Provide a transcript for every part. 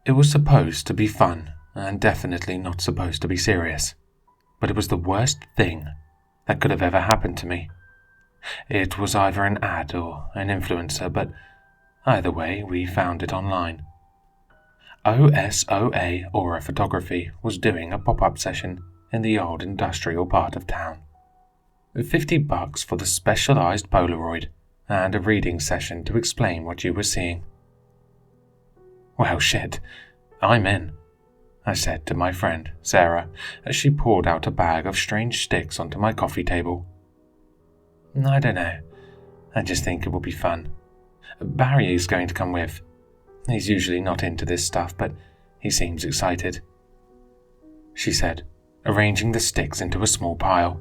It was supposed to be fun, and definitely not supposed to be serious, but it was the worst thing that could have ever happened to me. It was either an ad or an influencer, but either way, we found it online. OSOA Aura Photography was doing a pop-up session in the old industrial part of town. $50 for the specialized Polaroid and a reading session to explain what you were seeing. Well, shit, I'm in, I said to my friend, Sarah, as she poured out a bag of strange sticks onto my coffee table. I don't know. I just think it will be fun. Barry is going to come with. He's usually not into this stuff, but he seems excited, she said, arranging the sticks into a small pile.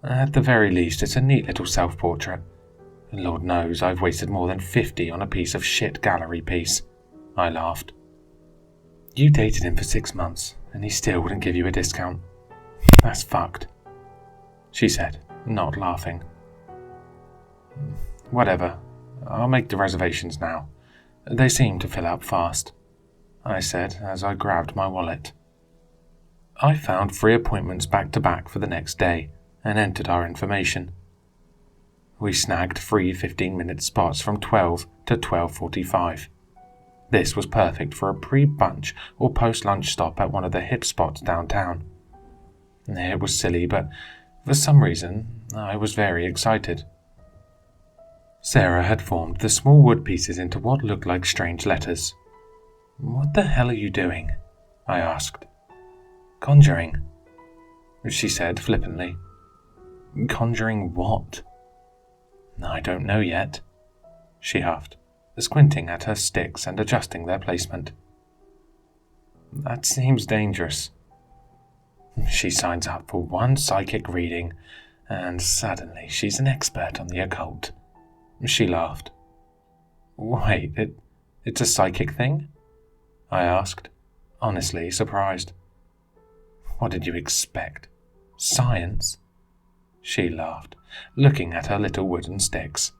At the very least, it's a neat little self-portrait. Lord knows I've wasted more than 50 on a piece of shit gallery piece, I laughed. You dated him for 6 months, and he still wouldn't give you a discount. That's fucked, she said, not laughing. Whatever, I'll make the reservations now. They seem to fill up fast, I said as I grabbed my wallet. I found 3 appointments back-to-back for the next day and entered our information. We snagged 3 15-minute spots from 12 to 12:45. This was perfect for a pre-bunch or post-lunch stop at one of the hip spots downtown. It was silly, but for some reason, I was very excited. Sarah had formed the small wood pieces into what looked like strange letters. What the hell are you doing? I asked. Conjuring, she said flippantly. Conjuring what? I don't know yet, she huffed, squinting at her sticks and adjusting their placement. That seems dangerous. She signs up for one psychic reading, and suddenly she's an expert on the occult. She laughed. Wait, it's a psychic thing? I asked, honestly surprised. What did you expect? Science? She laughed, looking at her little wooden sticks.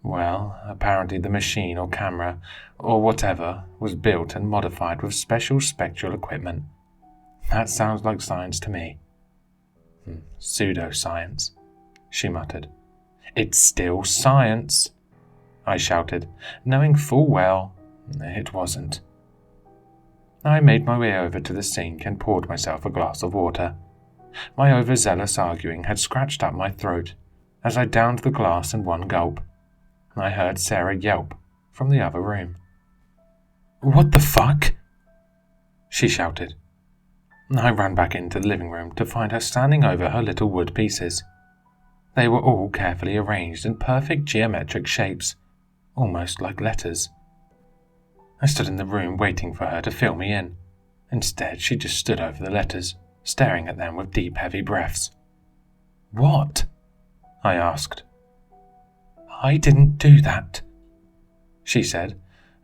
Well, apparently the machine or camera, or whatever, was built and modified with special spectral equipment. That sounds like science to me. Pseudoscience, she muttered. It's still science, I shouted, knowing full well it wasn't. I made my way over to the sink and poured myself a glass of water. My overzealous arguing had scratched up my throat as I downed the glass in one gulp. I heard Sarah yelp from the other room. What the fuck? She shouted. I ran back into the living room to find her standing over her little wood pieces. They were all carefully arranged in perfect geometric shapes, almost like letters. I stood in the room waiting for her to fill me in. Instead, she just stood over the letters, staring at them with deep, heavy breaths. What? I asked. I didn't do that, she said,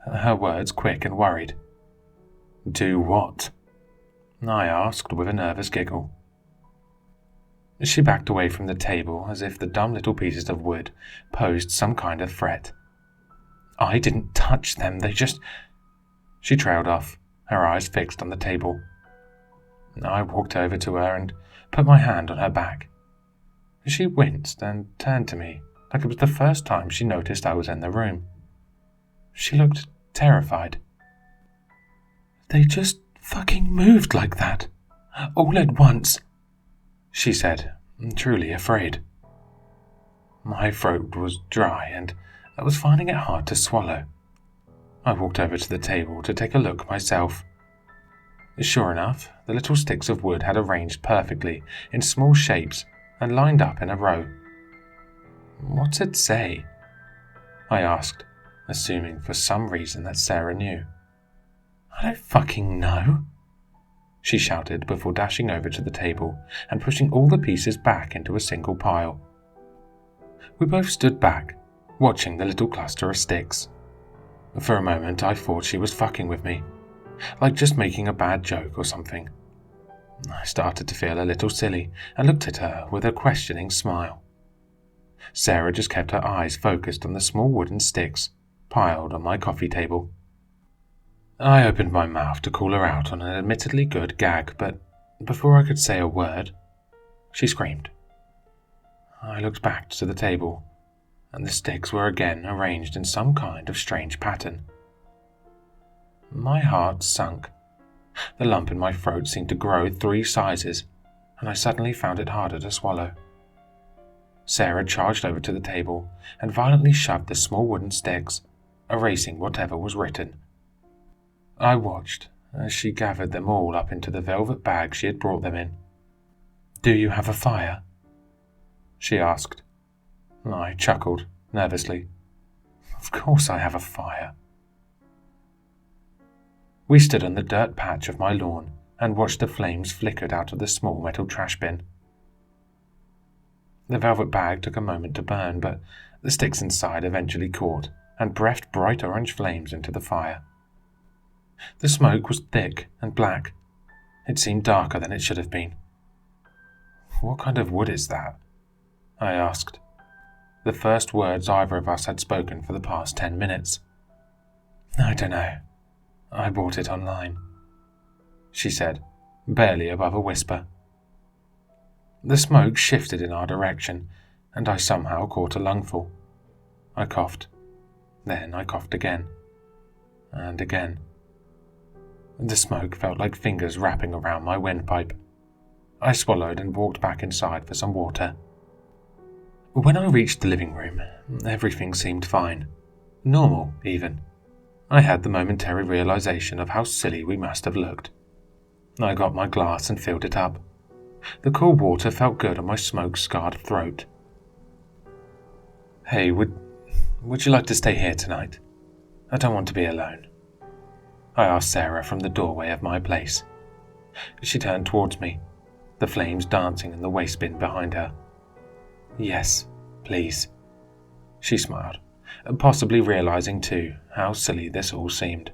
her words quick and worried. Do what? I asked with a nervous giggle. She backed away from the table as if the dumb little pieces of wood posed some kind of threat. I didn't touch them, they just... She trailed off, her eyes fixed on the table. I walked over to her and put my hand on her back. She winced and turned to me like it was the first time she noticed I was in the room. She looked terrified. They just fucking moved like that, all at once, she said, truly afraid. My throat was dry and I was finding it hard to swallow. I walked over to the table to take a look myself. Sure enough, the little sticks of wood had arranged perfectly in small shapes and lined up in a row. What's it say? I asked, assuming for some reason that Sarah knew. I don't fucking know, she shouted before dashing over to the table and pushing all the pieces back into a single pile. We both stood back, watching the little cluster of sticks. For a moment I thought she was fucking with me, like just making a bad joke or something. I started to feel a little silly and looked at her with a questioning smile. Sarah just kept her eyes focused on the small wooden sticks piled on my coffee table. I opened my mouth to call her out on an admittedly good gag, but before I could say a word, she screamed. I looked back to the table, and the sticks were again arranged in some kind of strange pattern. My heart sunk. The lump in my throat seemed to grow 3 sizes, and I suddenly found it harder to swallow. Sarah charged over to the table and violently shoved the small wooden sticks, erasing whatever was written. I watched as she gathered them all up into the velvet bag she had brought them in. "Do you have a fire?" she asked. I chuckled nervously. "Of course I have a fire." We stood on the dirt patch of my lawn and watched the flames flickered out of the small metal trash bin. The velvet bag took a moment to burn, but the sticks inside eventually caught and breathed bright orange flames into the fire. The smoke was thick and black. It seemed darker than it should have been. "What kind of wood is that?" I asked, the first words either of us had spoken for the past 10 minutes. "I don't know. I bought it online," she said, barely above a whisper. The smoke shifted in our direction, and I somehow caught a lungful. I coughed. Then I coughed again. And again. The smoke felt like fingers wrapping around my windpipe. I swallowed and walked back inside for some water. When I reached the living room, everything seemed fine. Normal, even. I had the momentary realization of how silly we must have looked. I got my glass and filled it up. The cool water felt good on my smoke-scarred throat. "Hey, would you like to stay here tonight? I don't want to be alone," I asked Sarah from the doorway of my place. She turned towards me, the flames dancing in the waste bin behind her. "Yes, please," she smiled, possibly realizing too how silly this all seemed.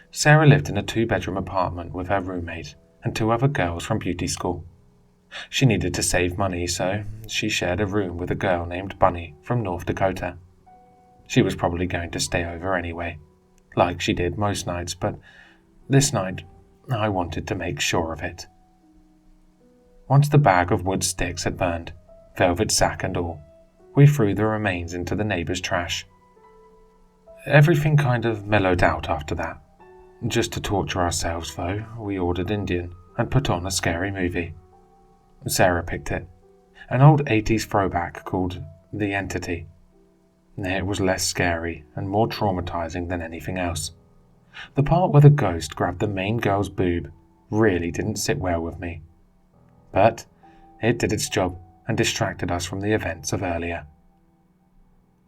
Sarah lived in a 2-bedroom apartment with her roommate and 2 other girls from beauty school. She needed to save money, so she shared a room with a girl named Bunny from North Dakota. She was probably going to stay over anyway, like she did most nights, but this night I wanted to make sure of it. Once the bag of wood sticks had burned, velvet sack and all, we threw the remains into the neighbor's trash. Everything kind of mellowed out after that. Just to torture ourselves, though, we ordered Indian and put on a scary movie. Sarah picked it, an old 80s throwback called The Entity. It was less scary and more traumatizing than anything else. The part where the ghost grabbed the main girl's boob really didn't sit well with me. But it did its job and distracted us from the events of earlier.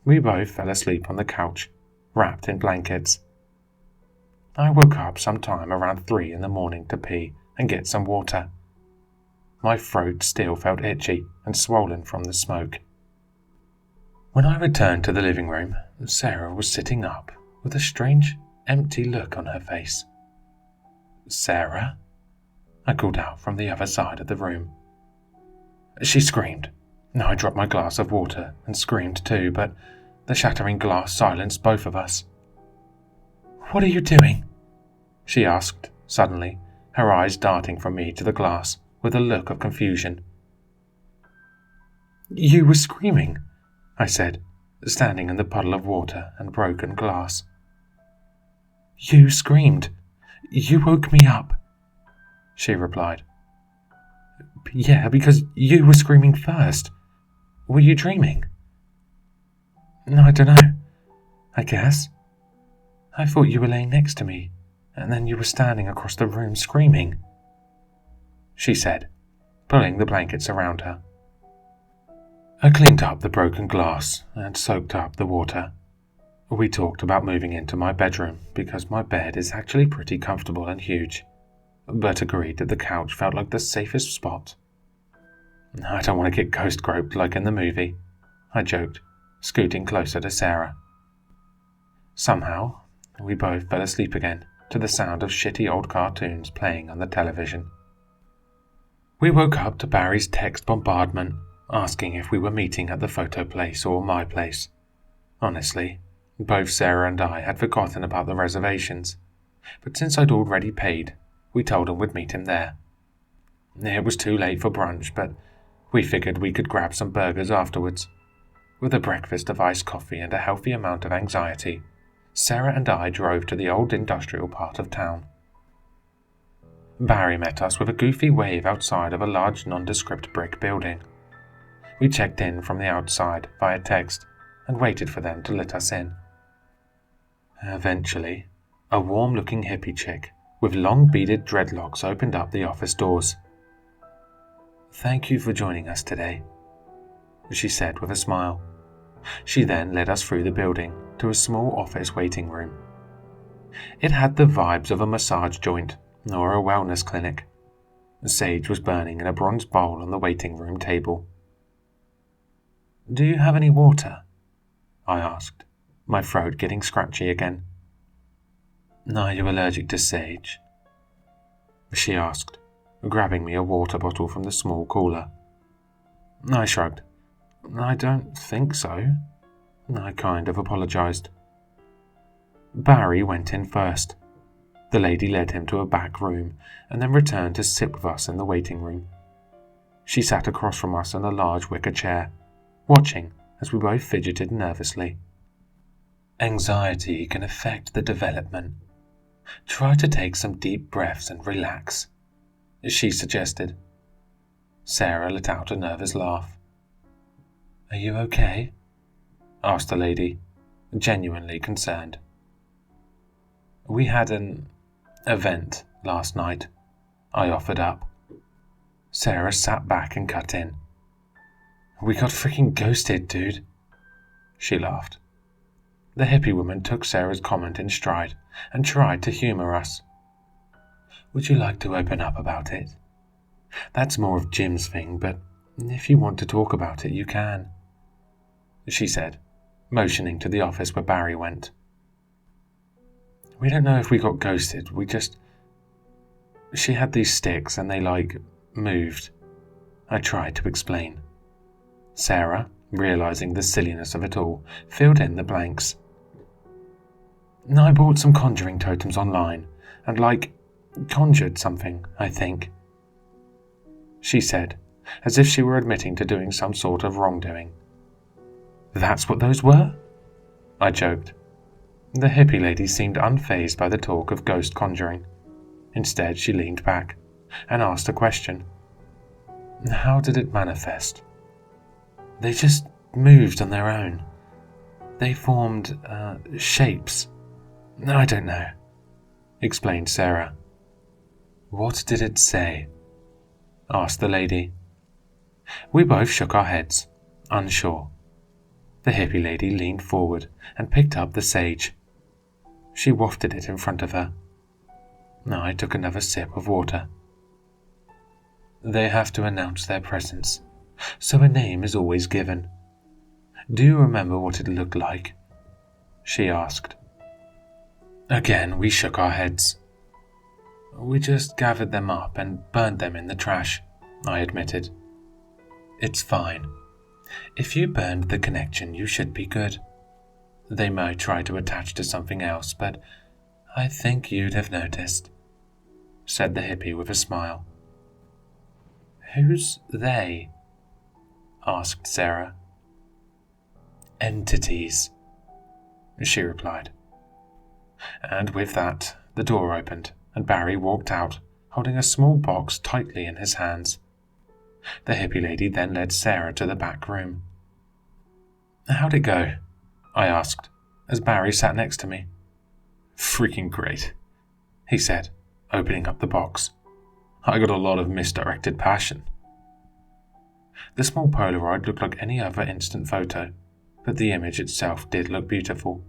We both fell asleep on the couch, wrapped in blankets. I woke up sometime around 3 in the morning to pee and get some water. My throat still felt itchy and swollen from the smoke. When I returned to the living room, Sarah was sitting up with a strange, empty look on her face. "Sarah?" I called out from the other side of the room. She screamed. I dropped my glass of water and screamed too, but the shattering glass silenced both of us. "What are you doing?" she asked suddenly, her eyes darting from me to the glass with a look of confusion. "You were screaming," I said, standing in the puddle of water and broken glass. "You screamed. You woke me up," she replied. "Yeah, because you were screaming first. Were you dreaming?" "I don't know. I guess. I thought you were laying next to me, and then you were standing across the room screaming," she said, pulling the blankets around her. I cleaned up the broken glass and soaked up the water. We talked about moving into my bedroom because my bed is actually pretty comfortable and huge, but agreed that the couch felt like the safest spot. "I don't want to get ghost groped like in the movie," I joked, scooting closer to Sarah. Somehow, we both fell asleep again to the sound of shitty old cartoons playing on the television. We woke up to Barry's text bombardment asking if we were meeting at the photo place or my place. Honestly, Both Sarah and I had forgotten about the reservations, but since I'd already paid, we told him we'd meet him there. It was too late for brunch, but we figured we could grab some burgers afterwards. With a breakfast of iced coffee and a healthy amount of anxiety, Sarah and I drove to the old industrial part of town. Barry met us with a goofy wave outside of a large nondescript brick building. We checked in from the outside via text and waited for them to let us in. Eventually, a warm-looking hippie chick with long beaded dreadlocks opened up the office doors. "Thank you for joining us today," she said with a smile. She then led us through the building to a small office waiting room. It had the vibes of a massage joint or a wellness clinic. A sage was burning in a bronze bowl on the waiting room table. "Do you have any water?" I asked, my throat getting scratchy again. "Are you allergic to sage?" she asked, grabbing me a water bottle from the small cooler. I shrugged. "I don't think so." I kind of apologized. Barry went in first. The lady led him to a back room and then returned to sit with us in the waiting room. She sat across from us in a large wicker chair, watching as we both fidgeted nervously. "Anxiety can affect the development. Try to take some deep breaths and relax," she suggested. Sarah let out a nervous laugh. "Are you okay?" asked the lady, genuinely concerned. "We had an event last night," I offered up. Sarah sat back and cut in. "We got freaking ghosted, dude." She laughed. The hippie woman took Sarah's comment in stride and tried to humor us. "Would you like to open up about it? That's more of Jim's thing, but if you want to talk about it, you can," she said, motioning to the office where Barry went. "We don't know if we got ghosted, she had these sticks and they, moved." I tried to explain. Sarah, realizing the silliness of it all, filled in the blanks. "I bought some conjuring totems online and, conjured something, I think," she said, as if she were admitting to doing some sort of wrongdoing. "That's what those were?" I joked. The hippie lady seemed unfazed by the talk of ghost conjuring. Instead, she leaned back and asked a question. "How did it manifest?" "They just moved on their own. They formed, shapes. I don't know," explained Sarah. "What did it say?" asked the lady. We both shook our heads, unsure. The hippie lady leaned forward and picked up the sage. She wafted it in front of her. I took another sip of water. "They have to announce their presence, so a name is always given. Do you remember what it looked like?" she asked. Again, we shook our heads. "We just gathered them up and burned them in the trash," I admitted. "It's fine. If you burned the connection, you should be good. They might try to attach to something else, but I think you'd have noticed," said the hippie with a smile. "Who's they?" asked Sarah. "Entities," she replied. And with that, the door opened, and Barry walked out, holding a small box tightly in his hands. The hippie lady then led Sarah to the back room. "How'd it go?" I asked, as Barry sat next to me. "Freaking great," he said, opening up the box. "I got a lot of misdirected passion." The small Polaroid looked like any other instant photo, but the image itself did look beautiful.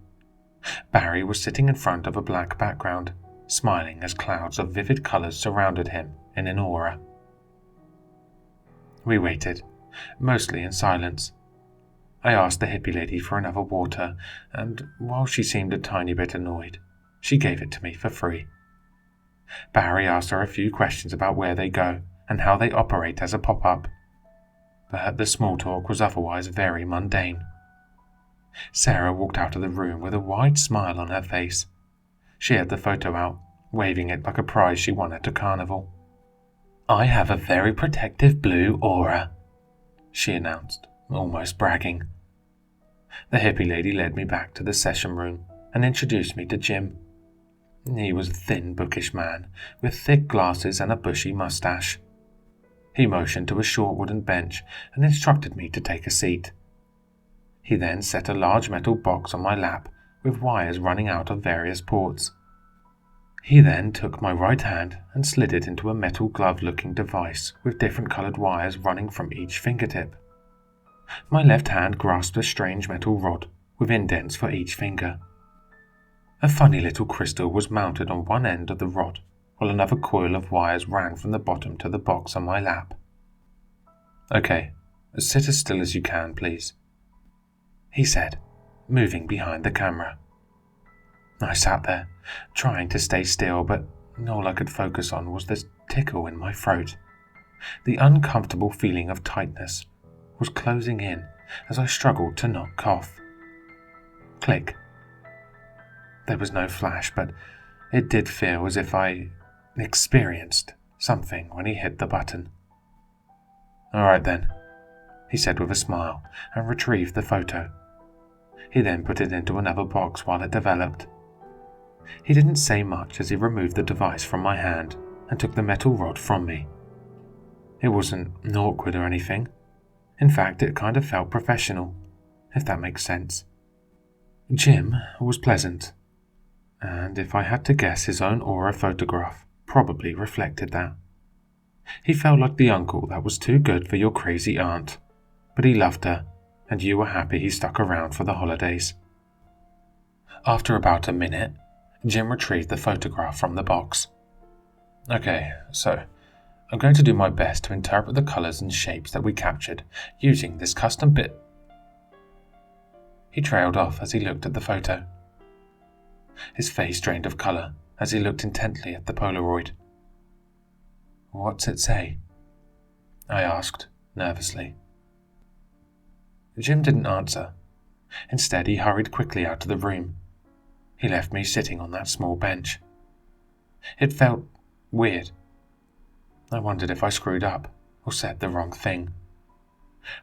Barry was sitting in front of a black background, smiling as clouds of vivid colors surrounded him in an aura. We waited, mostly in silence. I asked the hippie lady for another water, and while she seemed a tiny bit annoyed, she gave it to me for free. Barry asked her a few questions about where they go and how they operate as a pop-up, but the small talk was otherwise very mundane. Sarah walked out of the room with a wide smile on her face. She had the photo out, waving it like a prize she won at a carnival. "I have a very protective blue aura," she announced, almost bragging. The hippie lady led me back to the session room and introduced me to Jim. He was a thin, bookish man with thick glasses and a bushy mustache. He motioned to a short wooden bench and instructed me to take a seat. He then set a large metal box on my lap with wires running out of various ports. He then took my right hand and slid it into a metal glove-looking device with different coloured wires running from each fingertip. My left hand grasped a strange metal rod with indents for each finger. A funny little crystal was mounted on one end of the rod, while another coil of wires ran from the bottom to the box on my lap. "Okay, sit as still as you can, please," he said, moving behind the camera. I sat there, trying to stay still, but all I could focus on was the tickle in my throat. The uncomfortable feeling of tightness was closing in as I struggled to not cough. Click. There was no flash, but it did feel as if I experienced something when he hit the button. "All right then," he said with a smile and retrieved the photo. He then put it into another box while it developed. He didn't say much as he removed the device from my hand and took the metal rod from me. It wasn't awkward or anything. In fact, it kind of felt professional, if that makes sense. Jim was pleasant, and if I had to guess, his own aura photograph probably reflected that. He felt like the uncle that was too good for your crazy aunt, but he loved her, and you were happy he stuck around for the holidays. After about a minute, Jim retrieved the photograph from the box. "Okay, so I'm going to do my best to interpret the colours and shapes that we captured using this custom bit." He trailed off as he looked at the photo. His face drained of colour as he looked intently at the Polaroid. "What's it say?" I asked, nervously. Jim didn't answer. Instead, he hurried quickly out of the room. He left me sitting on that small bench. It felt weird. I wondered if I screwed up or said the wrong thing.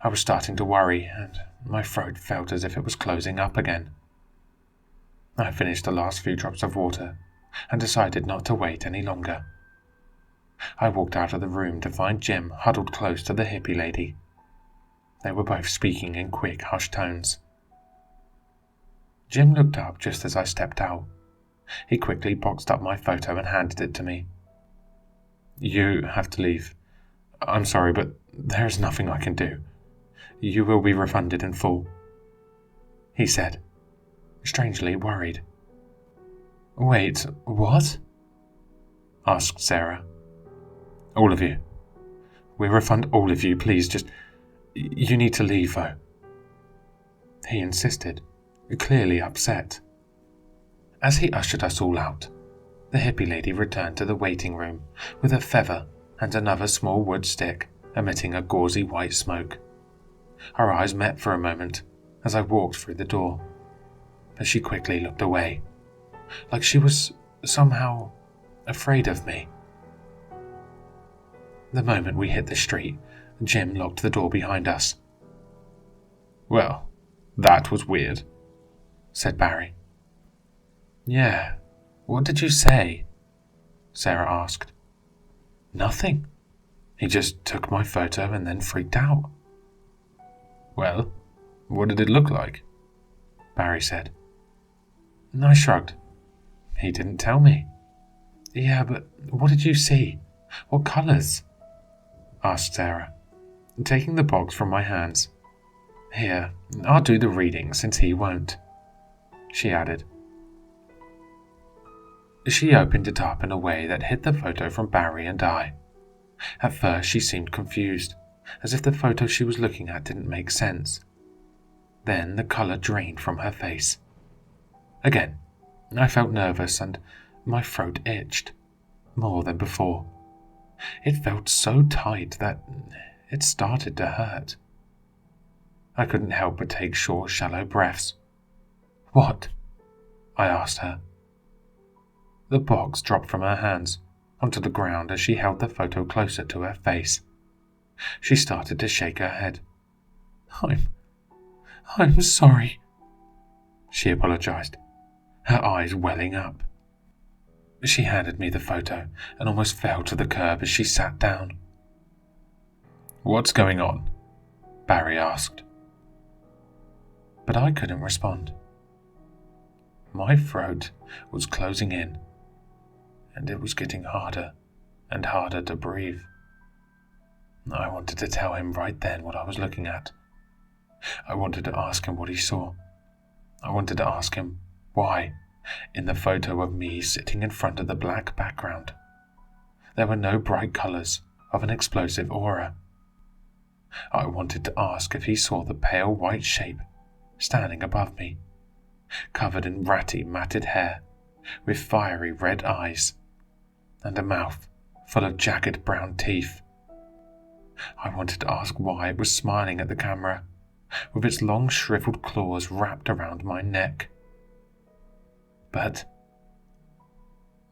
I was starting to worry, and my throat felt as if it was closing up again. I finished the last few drops of water and decided not to wait any longer. I walked out of the room to find Jim huddled close to the hippie lady. They were both speaking in quick, hushed tones. Jim looked up just as I stepped out. He quickly boxed up my photo and handed it to me. "You have to leave. I'm sorry, but there's nothing I can do. You will be refunded in full," he said, strangely worried. "Wait, what?" asked Sarah. "All of you. We'll refund all of you, please, you need to leave, though," he insisted, clearly upset. As he ushered us all out, the hippie lady returned to the waiting room with a feather and another small wood stick emitting a gauzy white smoke. Our eyes met for a moment as I walked through the door, but she quickly looked away, like she was somehow afraid of me. The moment we hit the street, Jim locked the door behind us. "Well, that was weird," said Barry. "Yeah, what did you say?" Sarah asked. "Nothing. He just took my photo and then freaked out." "Well, what did it look like?" Barry said. I shrugged. "He didn't tell me." "Yeah, but what did you see? What colours?" asked Sarah, taking the box from my hands. "Here, I'll do the reading since he won't," she added. She opened it up in a way that hid the photo from Barry and I. At first she seemed confused, as if the photo she was looking at didn't make sense. Then the colour drained from her face. Again, I felt nervous and my throat itched, more than before. It felt so tight that it started to hurt. I couldn't help but take short, shallow breaths. "What?" I asked her. The box dropped from her hands onto the ground as she held the photo closer to her face. She started to shake her head. I'm sorry," she apologized, her eyes welling up. She handed me the photo and almost fell to the curb as she sat down. "What's going on?" Barry asked. But I couldn't respond. My throat was closing in, and it was getting harder and harder to breathe. I wanted to tell him right then what I was looking at. I wanted to ask him what he saw. I wanted to ask him why, in the photo of me sitting in front of the black background, there were no bright colors of an explosive aura. I wanted to ask if he saw the pale white shape standing above me, covered in ratty, matted hair, with fiery red eyes, and a mouth full of jagged brown teeth. I wanted to ask why it was smiling at the camera, with its long shriveled claws wrapped around my neck. But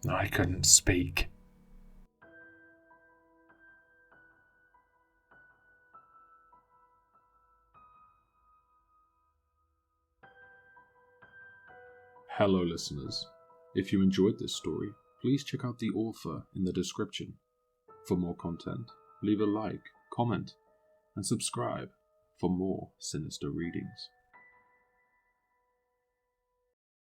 I couldn't speak. Hello, listeners. If you enjoyed this story, please check out the author in the description. For more content, leave a like, comment, and subscribe for more sinister readings.